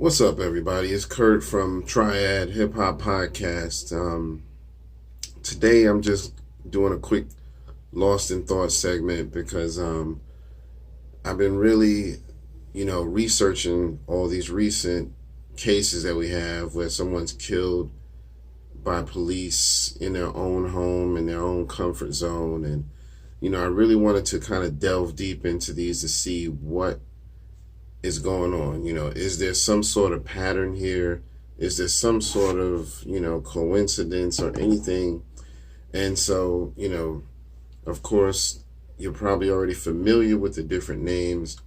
What's up, everybody? It's Curt from Triad Hip Hop Podcast. Today, I'm just doing a quick Lost in Thought segment because I've been really, researching all these recent cases that we have where someone's killed by police in their own home, in their own comfort zone. And, I really wanted to kind of delve deep into these to see what is going on. Is there some sort of pattern here? Is there some sort of, coincidence or anything? And so, of course, you're probably already familiar with the different names.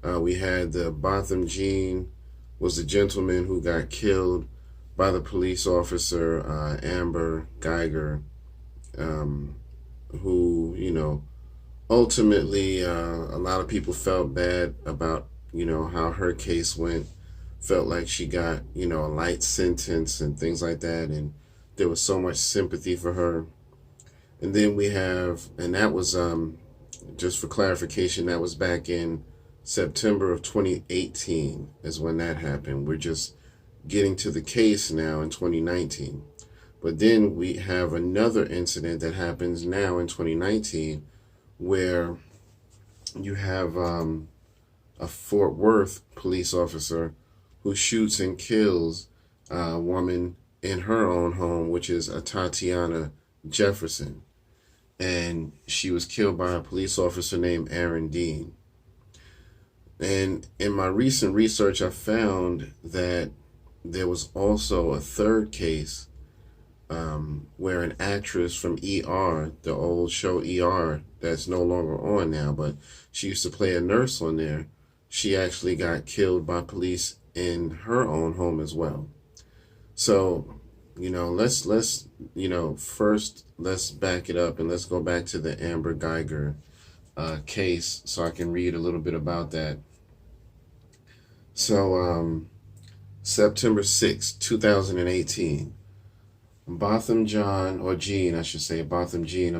We had the Bothem Gene was the gentleman who got killed by the police officer, Amber Geiger, who, ultimately, a lot of people felt bad about how her case went, felt like she got, a light sentence and things like that. And there was so much sympathy for her. And then we have, and that was, just for clarification, that was back in September of 2018 is when that happened. We're just getting to the case now in 2019. But then we have another incident that happens now in 2019 where you have, a Fort Worth police officer who shoots and kills a woman in her own home, which is Atatiana Jefferson. And she was killed by a police officer named Aaron Dean. And in my recent research, I found that there was also a third case where an actress from ER, the old show ER that's no longer on now, but she used to play a nurse on there. She actually got killed by police in her own home as well. So, first let's back it up and let's go back to the Amber Geiger case so I can read a little bit about that. So, September 6, 2018, Bothem Gene,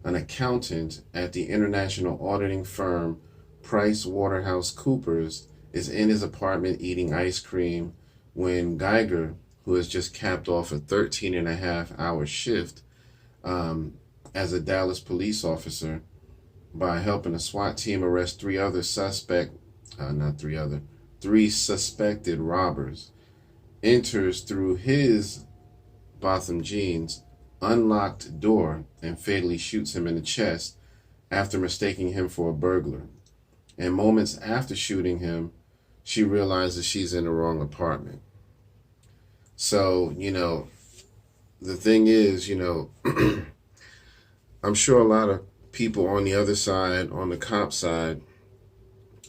an accountant at the international auditing firm PricewaterhouseCoopers, is in his apartment eating ice cream when Geiger, who has just capped off a 13-and-a-half-hour shift as a Dallas police officer by helping a SWAT team arrest three suspected robbers, enters through his Bothem Gene's unlocked door and fatally shoots him in the chest after mistaking him for a burglar. And moments after shooting him, she realizes she's in the wrong apartment. So, the thing is, I'm sure a lot of people on the other side, on the cop side,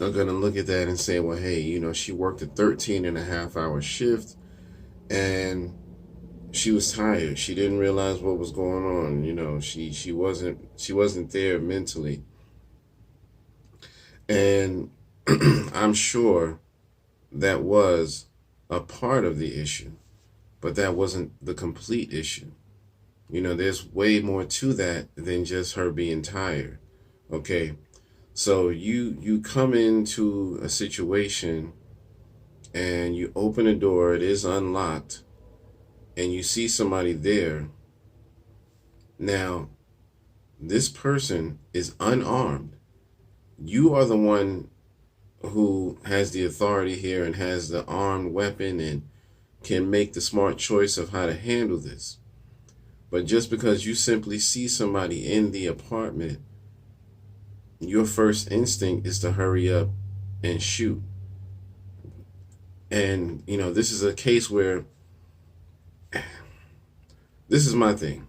are going to look at that and say, well, hey, she worked a 13-and-a-half-hour shift and she was tired. She didn't realize what was going on. She wasn't there mentally. And I'm sure that was a part of the issue, but that wasn't the complete issue. There's way more to that than just her being tired. Okay. So you come into a situation and you open a door, it is unlocked, and you see somebody there. Now, this person is unarmed. You are the one who has the authority here and has the armed weapon and can make the smart choice of how to handle this. But just because you simply see somebody in the apartment, your first instinct is to hurry up and shoot. And, this is a case where, this is my thing.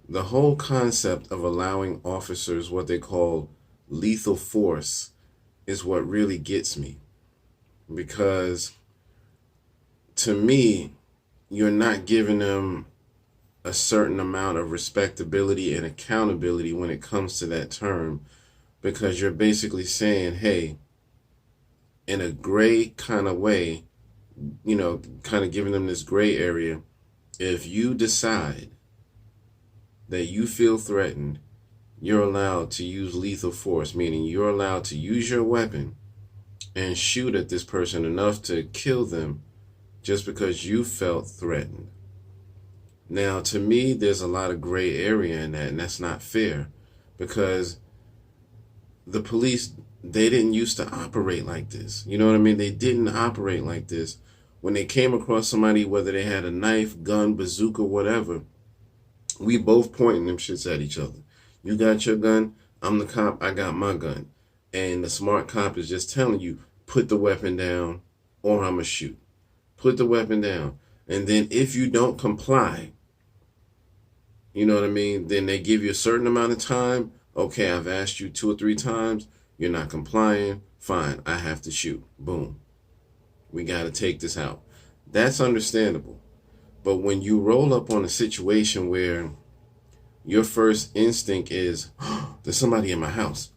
The whole concept of allowing officers what they call lethal force is what really gets me. Because to me, you're not giving them a certain amount of respectability and accountability when it comes to that term. Because you're basically saying, hey, in a gray kind of way, kind of giving them this gray area. If you decide that you feel threatened, you're allowed to use lethal force, meaning you're allowed to use your weapon and shoot at this person enough to kill them just because you felt threatened. Now, to me, there's a lot of gray area in that, and that's not fair, because the police, they didn't used to operate like this. You know what I mean? They didn't operate like this. When they came across somebody, whether they had a knife, gun, bazooka, whatever, we both pointing them shits at each other. You got your gun, I'm the cop, I got my gun. And the smart cop is just telling you, put the weapon down or I'm going to shoot. Put the weapon down. And then if you don't comply, you know what I mean, then they give you a certain amount of time. Okay, I've asked you 2 or 3 times. You're not complying. Fine, I have to shoot. Boom. We got to take this out. That's understandable. But when you roll up on a situation where your first instinct is, oh, there's somebody in my house,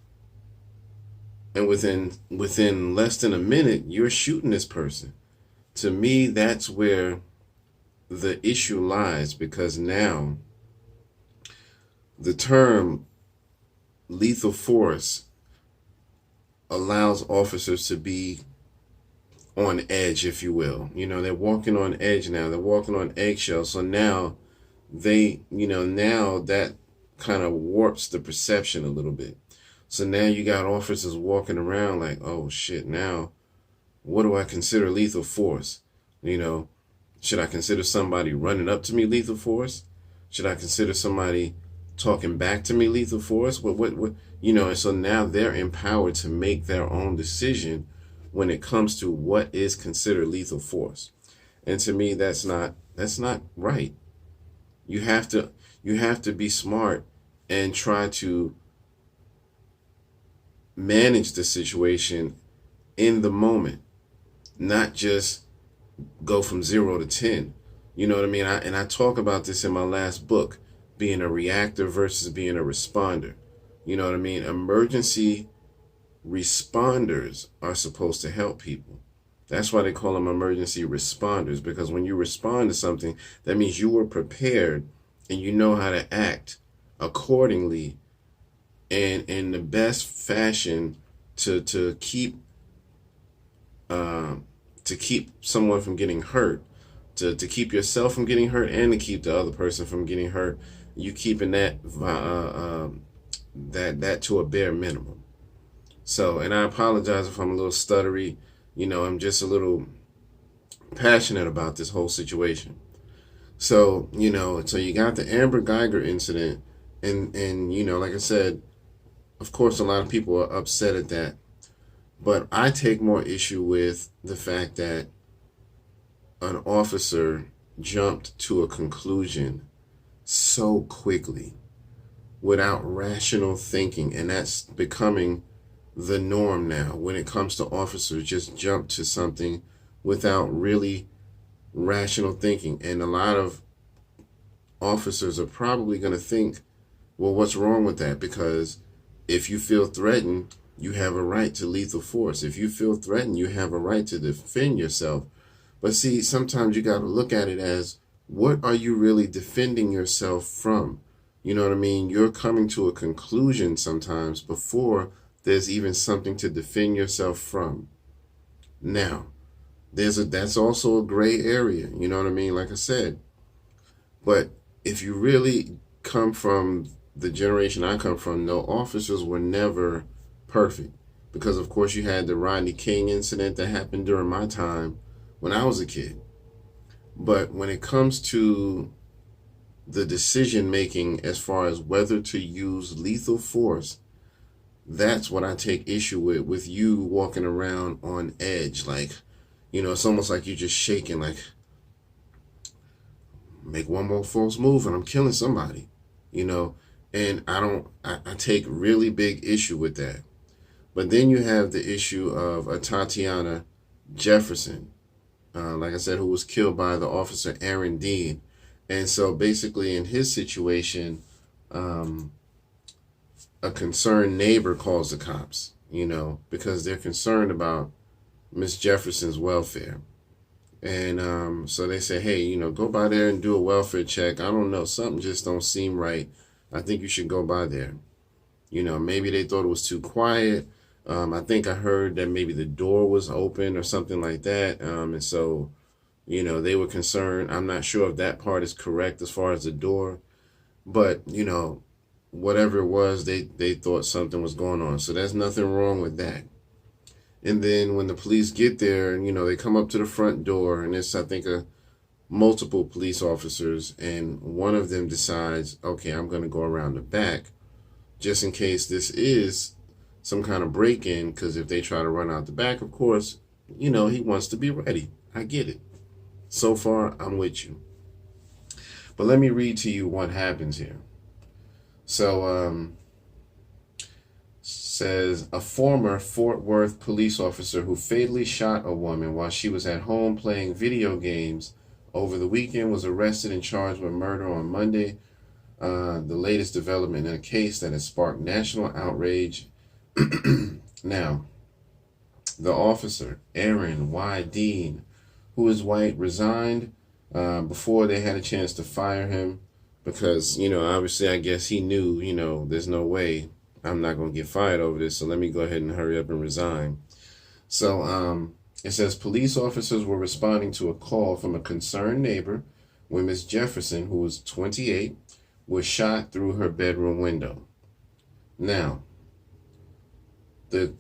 and within less than a minute, you're shooting this person. To me, that's where the issue lies, because now the term lethal force allows officers to be on edge, if you will. You know, they're walking on edge now. They're walking on eggshells. So now now that kind of warps the perception a little bit. So now you got officers walking around like, oh shit, now what do I consider lethal force? You know, should I consider somebody running up to me lethal force? Should I consider somebody talking back to me lethal force? What and so now they're empowered to make their own decision when it comes to what is considered lethal force. And to me, that's not right. You have to be smart and try to manage the situation in the moment, not just go from 0 to 10. You know what I mean? I talk about this in my last book, being a reactor versus being a responder. You know what I mean? Emergency responders are supposed to help people. That's why they call them emergency responders, because when you respond to something, that means you were prepared and you know how to act accordingly and in the best fashion to keep someone from getting hurt, to keep yourself from getting hurt, and to keep the other person from getting hurt. You keeping that to a bare minimum. So, and I apologize if I'm a little stuttery. You know, I'm just a little passionate about this whole situation. So, so you got the Amber Geiger incident, and like I said, of course, a lot of people are upset at that. But I take more issue with the fact that an officer jumped to a conclusion so quickly without rational thinking. And that's becoming the norm now when it comes to officers, just jump to something without really rational thinking. And a lot of officers are probably going to think, well, what's wrong with that? Because if you feel threatened, you have a right to lethal force. If you feel threatened, you have a right to defend yourself. But see, sometimes you got to look at it as, what are you really defending yourself from? You know what I mean? You're coming to a conclusion sometimes before there's even something to defend yourself from. Now, that's also a gray area, you know what I mean? Like I said, but if you really come from the generation I come from, no, officers were never perfect, because of course you had the Rodney King incident that happened during my time when I was a kid. But when it comes to the decision making as far as whether to use lethal force, that's what I take issue with you walking around on edge. Like, it's almost like you're just shaking, like, make one more false move and I'm killing somebody, and I take really big issue with that. But then you have the issue of Atatiana Jefferson, like I said, who was killed by the officer Aaron Dean. And so basically in his situation, a concerned neighbor calls the cops, because they're concerned about Miss Jefferson's welfare. And so they say, hey, go by there and do a welfare check. I don't know, something just don't seem right. I think you should go by there. Maybe they thought it was too quiet. I think I heard that maybe the door was open or something like that. And so, they were concerned. I'm not sure if that part is correct as far as the door, but, whatever it was, they thought something was going on. So there's nothing wrong with that. And then when the police get there, and, they come up to the front door, and it's, I think, multiple police officers, and one of them decides, okay, I'm going to go around the back just in case this is some kind of break-in, because if they try to run out the back, of course, he wants to be ready. I get it. So far, I'm with you. But let me read to you what happens here. So, says a former Fort Worth police officer who fatally shot a woman while she was at home playing video games over the weekend was arrested and charged with murder on Monday. The latest development in a case that has sparked national outrage. Now, the officer, Aaron Y. Dean, who is white, resigned before they had a chance to fire him because, obviously, I guess he knew, there's no way I'm not going to get fired over this, so let me go ahead and hurry up and resign. So it says police officers were responding to a call from a concerned neighbor when Ms. Jefferson, who was 28, was shot through her bedroom window. Now, the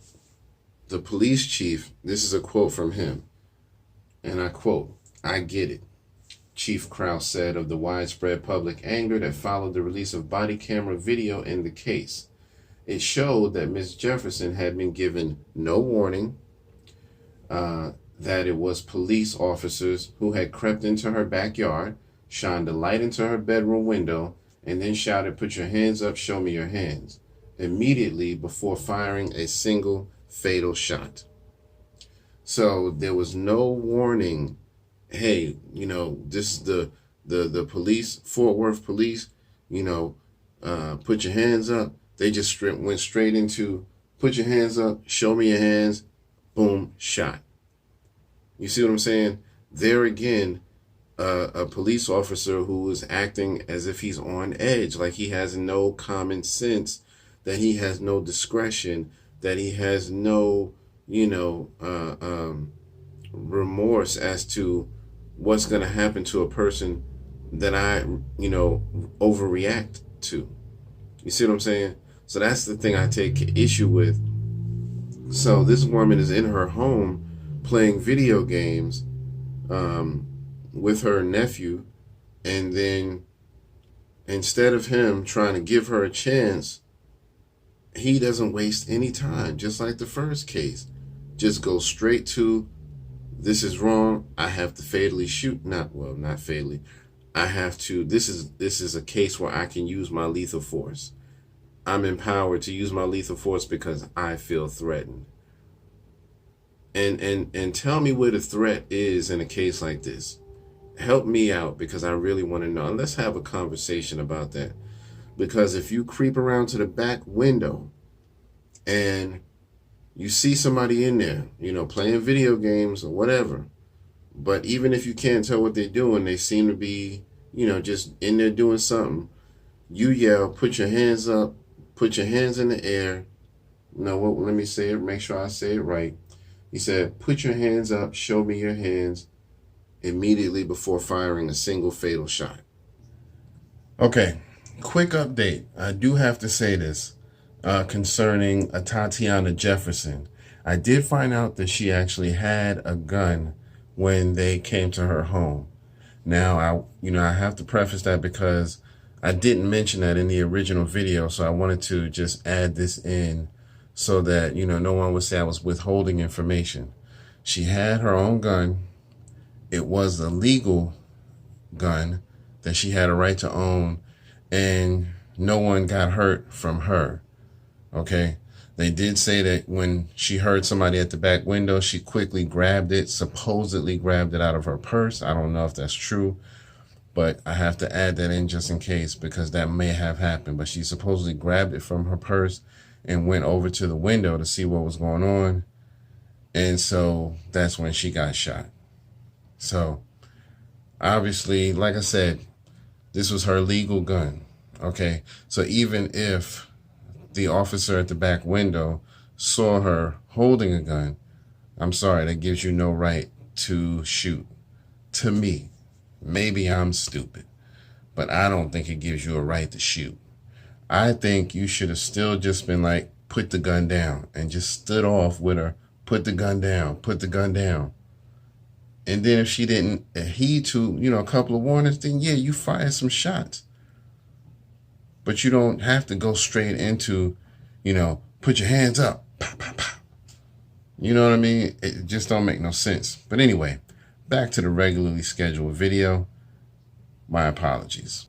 police chief, this is a quote from him, and I quote, "I get it," Chief Krause said of the widespread public anger that followed the release of body camera video in the case. It showed that Ms. Jefferson had been given no warning, that it was police officers who had crept into her backyard, shined a light into her bedroom window, and then shouted, "Put your hands up, show me your hands," immediately before firing a single fatal shot. So there was no warning. Hey, this is the police, Fort Worth police, put your hands up. They just went straight into, put your hands up, show me your hands, boom, shot. You see what I'm saying? There again, a police officer who is acting as if he's on edge, like he has no common sense, that he has no discretion, that he has no, remorse as to what's going to happen to a person that I, overreact to. You see what I'm saying? So that's the thing I take issue with. So this woman is in her home playing video games with her nephew, and then instead of him trying to give her a chance, he doesn't waste any time, just like the first case. Just go straight to, this is wrong, I have to fatally shoot. Not fatally. I have to, this is a case where I can use my lethal force. I'm empowered to use my lethal force because I feel threatened. And tell me where the threat is in a case like this. Help me out, because I really want to know. And let's have a conversation about that. Because if you creep around to the back window and you see somebody in there, playing video games or whatever, but even if you can't tell what they're doing, they seem to be, just in there doing something, you yell, "Put your hands up, put your hands in the air." No, let me say it, make sure I say it right. He said, "Put your hands up, show me your hands," immediately before firing a single fatal shot. Okay, quick update. I do have to say this concerning Atatiana Jefferson. I did find out that she actually had a gun when they came to her home. Now, I have to preface that because I didn't mention that in the original video, so I wanted to just add this in so that, no one would say I was withholding information. She had her own gun. It was a legal gun that she had a right to own, and no one got hurt from her. Okay? They did say that when she heard somebody at the back window, she quickly grabbed it, supposedly grabbed it out of her purse. I don't know if that's true, but I have to add that in just in case, because that may have happened. But she supposedly grabbed it from her purse and went over to the window to see what was going on. And so that's when she got shot. So obviously, like I said, this was her legal gun. Okay, so even if the officer at the back window saw her holding a gun, I'm sorry, that gives you no right to shoot. To me, maybe I'm stupid, but I don't think it gives you a right to shoot. I think you should have still just been like, put the gun down, and just stood off with her, put the gun down, put the gun down. And then if she didn't heed to, a couple of warnings, then yeah, you fire some shots. But you don't have to go straight into, put your hands up. Pow, pow, pow. You know what I mean? It just don't make no sense. But anyway, back to the regularly scheduled video. My apologies.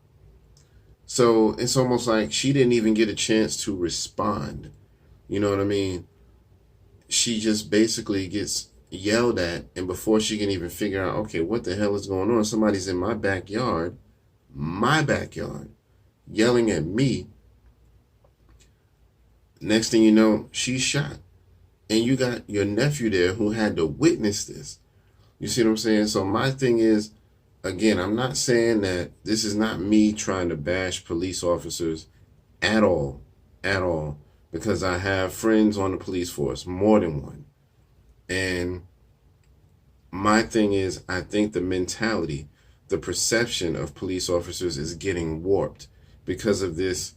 So it's almost like she didn't even get a chance to respond. You know what I mean? She just basically gets yelled at, and before she can even figure out, okay, what the hell is going on? Somebody's in my backyard, yelling at me. Next thing you know, she's shot. And you got your nephew there who had to witness this. You see what I'm saying? So my thing is, again, I'm not saying that this is not me trying to bash police officers at all, because I have friends on the police force, more than one. And my thing is, I think the mentality, the perception of police officers is getting warped because of this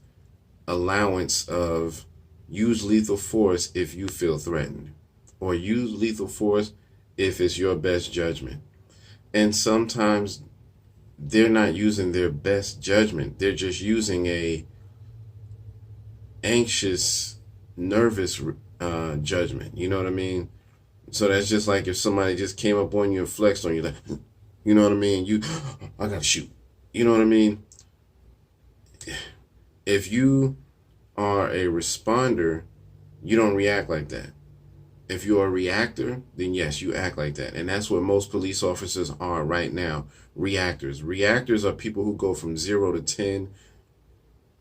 allowance of use lethal force if you feel threatened, or use lethal force if it's your best judgment. And sometimes they're not using their best judgment. They're just using a anxious, nervous judgment. You know what I mean? So that's just like if somebody just came up on you and flexed on you, like, you know what I mean? I gotta shoot. You know what I mean? If you are a responder, you don't react like that. If you're a reactor, then yes, you act like that. And that's what most police officers are right now. Reactors. Reactors are people who go from 0 to 10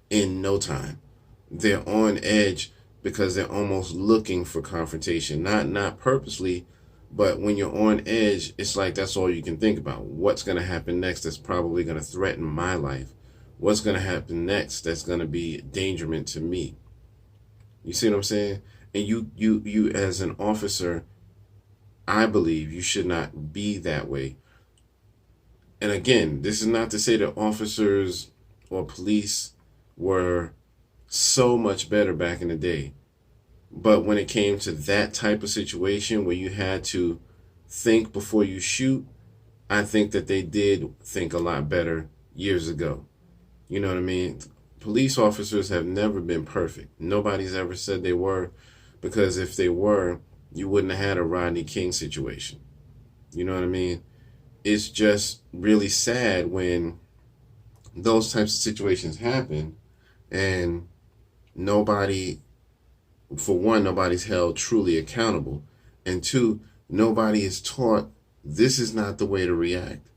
in no time. They're on edge because they're almost looking for confrontation. Not purposely, but when you're on edge, it's like that's all you can think about. What's going to happen next that's probably going to threaten my life? What's going to happen next that's going to be endangerment to me? You see what I'm saying? And you as an officer, I believe you should not be that way. And again, this is not to say that officers or police were so much better back in the day. But when it came to that type of situation where you had to think before you shoot, I think that they did think a lot better years ago. You know what I mean? Police officers have never been perfect. Nobody's ever said they were, because if they were, you wouldn't have had a Rodney King situation. You know what I mean? It's just really sad when those types of situations happen and nobody, for one, nobody's held truly accountable. And two, nobody is taught this is not the way to react.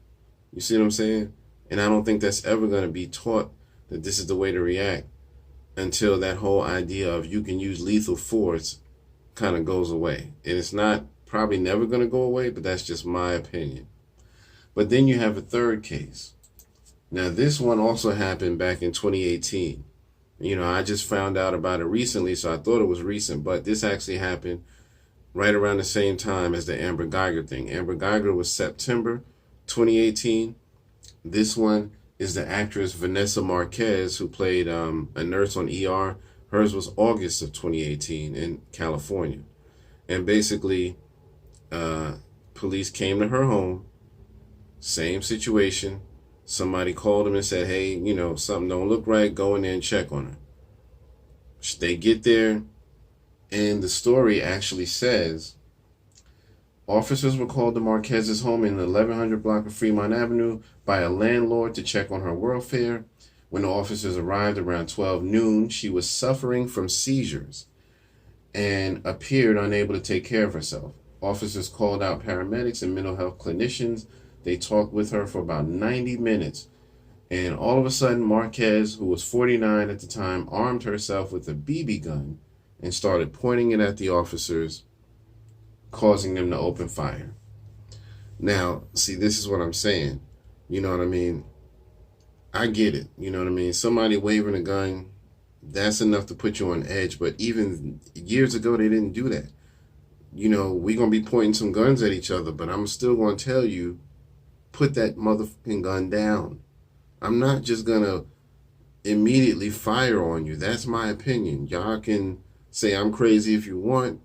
You see what I'm saying? And I don't think that's ever going to be taught, that this is the way to react, until that whole idea of you can use lethal force kind of goes away. And it's not probably never going to go away, but that's just my opinion. But then you have a third case. Now, this one also happened back in 2018. I just found out about it recently, so I thought it was recent, but this actually happened right around the same time as the Amber Geiger thing. Amber Geiger was September 2018. This one is the actress Vanessa Marquez, who played a nurse on ER. Hers was August of 2018 in California. And basically, police came to her home, same situation. Somebody called them and said, hey, something don't look right, go in there and check on her. They get there, and the story actually says, officers were called to Marquez's home in the 1100 block of Fremont Avenue by a landlord to check on her welfare. When the officers arrived around 12 noon, she was suffering from seizures and appeared unable to take care of herself. Officers called out paramedics and mental health clinicians. They talked with her for about 90 minutes. And all of a sudden, Marquez, who was 49 at the time, armed herself with a BB gun and started pointing it at the officers, causing them to open fire. Now, see, this is what I'm saying. You know what I mean? I get it. You know what I mean? Somebody waving a gun, that's enough to put you on edge. But even years ago, they didn't do that. You know, we're going to be pointing some guns at each other, but I'm still going to tell you, put that motherfucking gun down. I'm not just going to immediately fire on you. That's my opinion. Y'all can say I'm crazy if you want,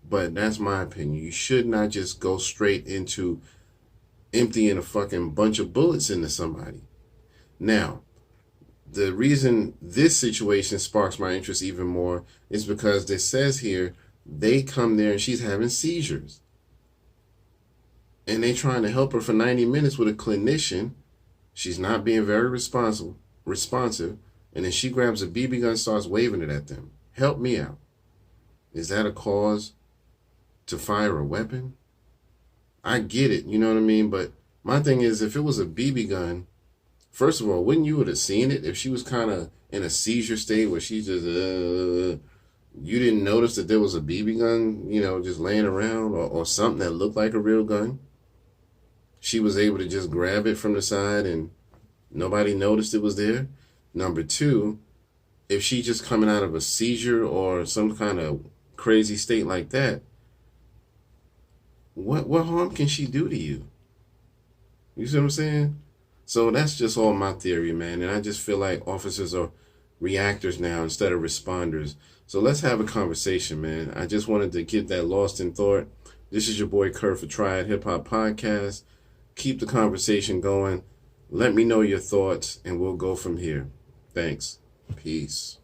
but that's my opinion. You should not just go straight into emptying a fucking bunch of bullets into somebody. Now, the reason this situation sparks my interest even more is because it says here they come there and she's having seizures. And they trying to help her for 90 minutes with a clinician. She's not being very responsive. And then she grabs a BB gun and starts waving it at them. Help me out. Is that a cause to fire a weapon? I get it, you know what I mean? But my thing is, if it was a BB gun, first of all, wouldn't you would have seen it if she was kind of in a seizure state where she just, you didn't notice that there was a BB gun, you know, just laying around or something that looked like a real gun? She was able to just grab it from the side and nobody noticed it was there. Number two, if she just coming out of a seizure or some kind of crazy state like that, what harm can she do to you? You see what I'm saying? So that's just all my theory, man. And I just feel like officers are reactors now instead of responders. So let's have a conversation, man. I just wanted to get that lost in thought. This is your boy Curt for Try It Hip Hop Podcast. Keep the conversation going. Let me know your thoughts, and we'll go from here. Thanks. Peace.